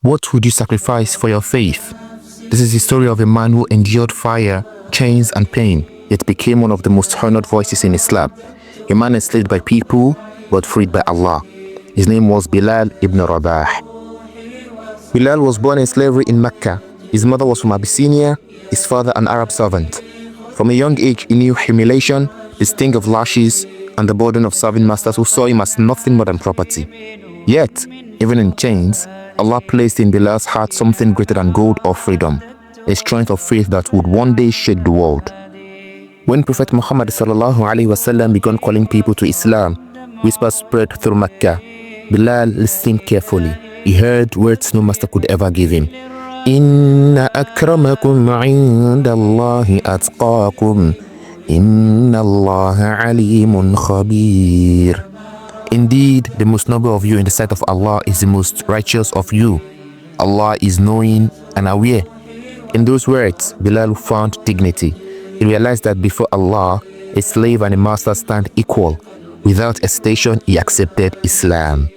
What would you sacrifice for your faith? This is the story of a man who endured fire, chains and pain, yet became one of the most honored voices in Islam. A man enslaved by people, but freed by Allah. His name was Bilal ibn Rabah. Bilal was born in slavery in Mecca. His mother was from Abyssinia, his father an Arab servant. From a young age, he knew humiliation, the sting of lashes, and the burden of serving masters who saw him as nothing more than property. Yet, even in chains, Allah placed in Bilal's heart something greater than gold or freedom, a strength of faith that would one day shake the world. When Prophet Muhammad ﷺ began calling people to Islam, whispers spread through Mecca. Bilal listened carefully. He heard words no master could ever give him. Inna akramakum indallahi atqakum. Inna Allaha alimun khabir. Indeed, the most noble of you in the sight of Allah is the most righteous of you. Allah is knowing and aware. In those words, Bilal found dignity. He realized that before Allah, a slave and a master stand equal. Without hesitation, he accepted Islam.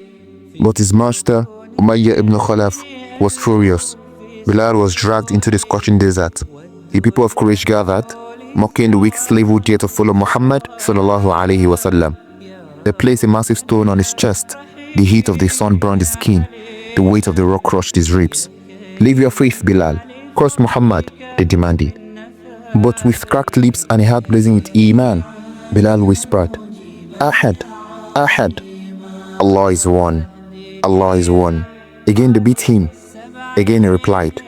But his master, Umayyah ibn Khalaf, was furious. Bilal was dragged into the scorching desert. The people of Quraysh gathered, mocking the weak slave who dared to follow Muhammad sallallahu alaihi wasallam. They placed a massive stone on his chest. The heat of the sun burned his skin. The weight of the rock crushed his ribs. Leave your faith, Bilal. Curse Muhammad, they demanded. But with cracked lips and a heart blazing with Iman, Bilal whispered, Ahad, Ahad. Allah is one. Allah is one. Again they beat him. Again he replied,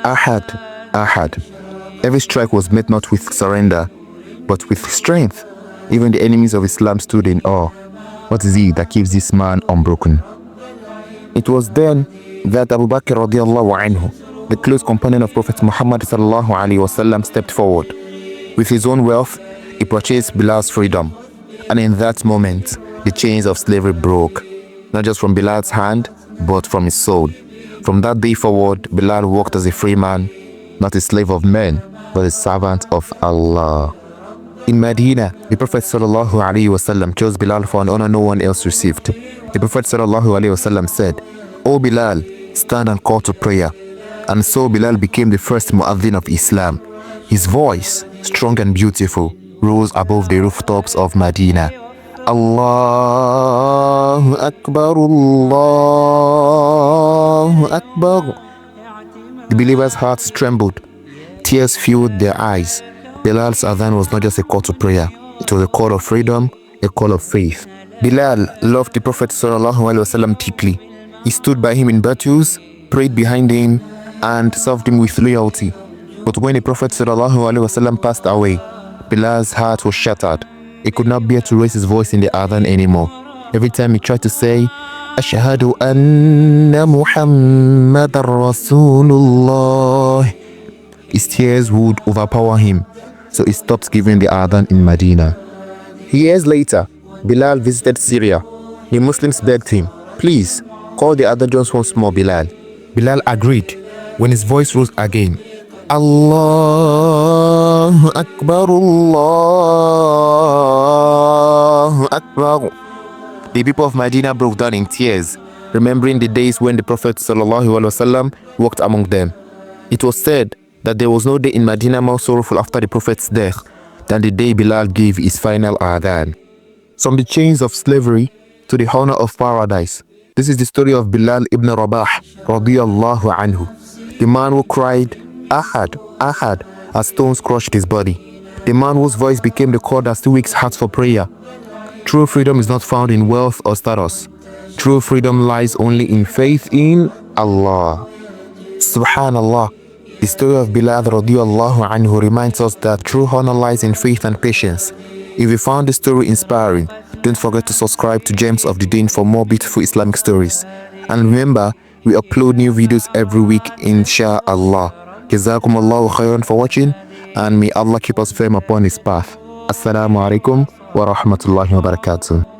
Ahad, Ahad. Every strike was met not with surrender, but with strength. Even the enemies of Islam stood in awe. What is it that keeps this man unbroken? It was then that Abu Bakr radiallahu anhu, the close companion of Prophet Muhammad sallallahu alaihi wasallam, stepped forward. With his own wealth, he purchased Bilal's freedom. And in that moment, the chains of slavery broke, not just from Bilal's hand, but from his soul. From that day forward, Bilal walked as a free man, not a slave of men, but a servant of Allah. In Medina, the Prophet sallallahu alaihi wasallam chose Bilal for an honor no one else received. The Prophet sallallahu alaihi wasallam said, O Bilal, stand and call to prayer. And so Bilal became the first mu'adhin of Islam. His voice, strong and beautiful, rose above the rooftops of Medina. Allahu Akbar, Allahu Akbar. The believers' hearts trembled. Tears filled their eyes. Bilal's adhan was not just a call to prayer. It was a call of freedom, a call of faith. Bilal loved the Prophet ﷺ deeply. He stood by him in battles, prayed behind him, and served him with loyalty. But when the Prophet ﷺ passed away, Bilal's heart was shattered. He could not bear to raise his voice in the adhan anymore. Every time he tried to say, Ashhadu anna Muhammadan Rasulullah, his tears would overpower him. So he stopped giving the adhan in Medina. Years later, Bilal visited Syria. The Muslims begged him, please, call the adhan just once more, Bilal. Bilal agreed. When his voice rose again, Allahu Akbar, Allahu Akbar. The people of Medina broke down in tears, remembering the days when the Prophet ﷺ walked among them. It was said that there was no day in Medina more sorrowful after the Prophet's death than the day Bilal gave his final adhan. From the chains of slavery to the honor of paradise, this is the story of Bilal ibn Rabah radiyallahu anhu, the man who cried, Ahad, Ahad, as stones crushed his body. The man whose voice became the cord that still wakes hearts for prayer. True freedom is not found in wealth or status. True freedom lies only in faith in Allah. Subhanallah. The story of Bilal radiallahu anhu reminds us that true honor lies in faith and patience. If you found this story inspiring, don't forget to subscribe to Gems of the Deen for more beautiful Islamic stories. And remember, we upload new videos every week, inshallah. Jazakumullahu khairan for watching, and may Allah keep us firm upon His path. Assalamu alaikum wa rahmatullahi wa barakatuh.